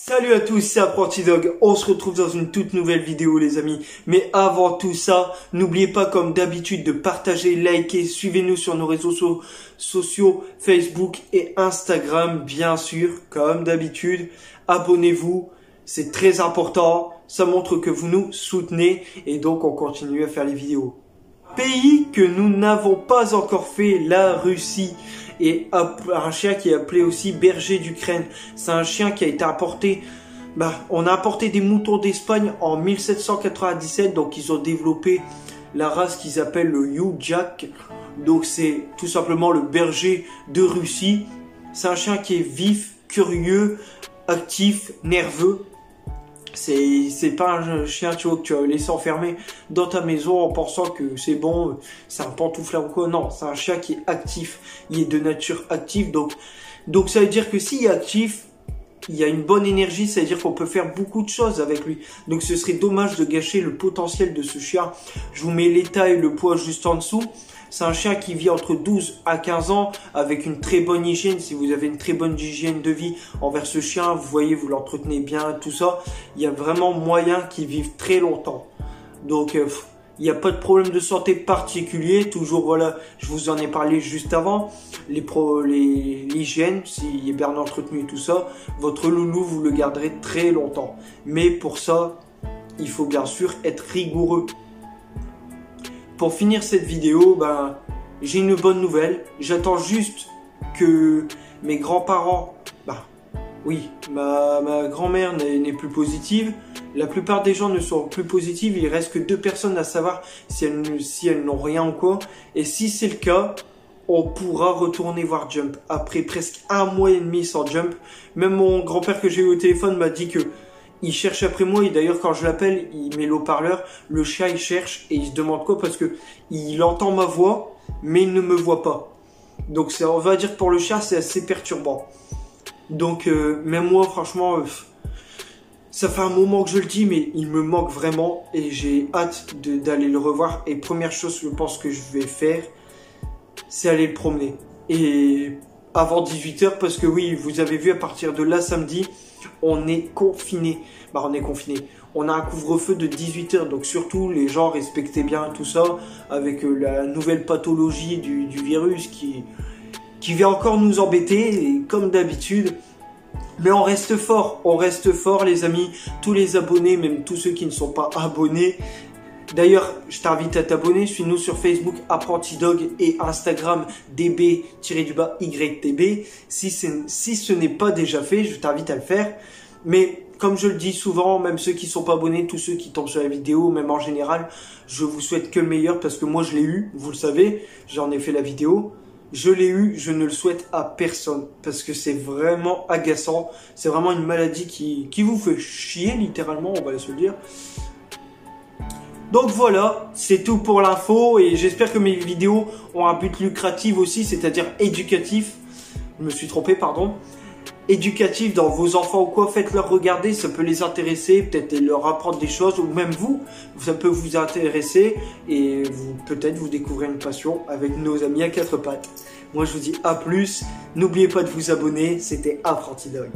Salut à tous, c'est Apprenti Dog. On se retrouve dans une toute nouvelle vidéo les amis. Mais avant tout ça, n'oubliez pas comme d'habitude de partager, liker, suivez-nous sur nos réseaux sociaux, Facebook et Instagram bien sûr, comme d'habitude. Abonnez-vous, c'est très important, ça montre que vous nous soutenez et donc on continue à faire les vidéos. Pays que nous n'avons pas encore fait, la Russie. Et un chien qui est appelé aussi berger d'Ukraine. C'est un chien qui a été apporté, on a apporté des moutons d'Espagne en 1797, donc ils ont développé la race qu'ils appellent le Youjak. Donc c'est tout simplement le berger de Russie. C'est un chien qui est vif, curieux, actif, nerveux. C'est pas un chien tu vois, que tu vas laisser enfermer dans ta maison en pensant que c'est bon, c'est un pantouflard ou quoi. Non, c'est un chien qui est actif, il est de nature active. Donc ça veut dire que s'il est actif, il y a une bonne énergie, ça veut dire qu'on peut faire beaucoup de choses avec lui. Donc ce serait dommage de gâcher le potentiel de ce chien. Je vous mets l'état et le poids juste en dessous. C'est un chien qui vit entre 12 à 15 ans avec une très bonne hygiène. Si vous avez une très bonne hygiène de vie envers ce chien, vous voyez, vous l'entretenez bien, tout ça, il y a vraiment moyen qu'il vive très longtemps. Donc, il n'y a pas de problème de santé particulier. Toujours, voilà, je vous en ai parlé juste avant. L'hygiène, s'il est bien entretenu et tout ça, votre loulou, vous le garderez très longtemps. Mais pour ça, il faut bien sûr être rigoureux. Pour finir cette vidéo, j'ai une bonne nouvelle. J'attends juste que mes grands-parents, oui, ma grand-mère n'est plus positive. La plupart des gens ne sont plus positifs. Il reste que 2 personnes à savoir si elles n'ont rien ou quoi. Et si c'est le cas, on pourra retourner voir Jump. Après presque 1 mois et demi sans Jump. Même mon grand-père que j'ai eu au téléphone m'a dit que il cherche après moi et d'ailleurs quand je l'appelle, il met l'haut-parleur, le chat il cherche et il se demande quoi parce que il entend ma voix mais il ne me voit pas. Donc on va dire que pour le chat c'est assez perturbant. Donc même moi franchement, ça fait un moment que je le dis mais il me manque vraiment et j'ai hâte d'aller le revoir. Et première chose je pense que je vais faire, c'est aller le promener. Et avant 18 h parce que oui, vous avez vu à partir de là samedi, on est confiné. On est confiné. On a un couvre-feu de 18 h. Donc surtout, les gens respectez bien tout ça. Avec la nouvelle pathologie du virus qui vient encore nous embêter. Et comme d'habitude. Mais on reste fort les amis. Tous les abonnés, même tous ceux qui ne sont pas abonnés. D'ailleurs, je t'invite à t'abonner. Suis-nous sur Facebook Apprenti Dog et Instagram DB-YTB. Si ce n'est pas déjà fait, je t'invite à le faire. Mais comme je le dis souvent, même ceux qui ne sont pas abonnés, tous ceux qui tombent sur la vidéo, même en général, je vous souhaite que le meilleur parce que moi je l'ai eu, vous le savez, j'en ai fait la vidéo. Je l'ai eu, je ne le souhaite à personne parce que c'est vraiment agaçant. C'est vraiment une maladie qui vous fait chier littéralement, on va se le dire. Donc voilà, c'est tout pour l'info et j'espère que mes vidéos ont un but lucratif aussi, c'est-à-dire éducatif. Je me suis trompé, pardon. Éducatif dans vos enfants ou quoi, faites-leur regarder, ça peut les intéresser, peut-être leur apprendre des choses ou même vous, ça peut vous intéresser et peut-être vous découvrir une passion avec nos amis à 4 pattes. Moi je vous dis à plus, n'oubliez pas de vous abonner, c'était Apprenti Dog.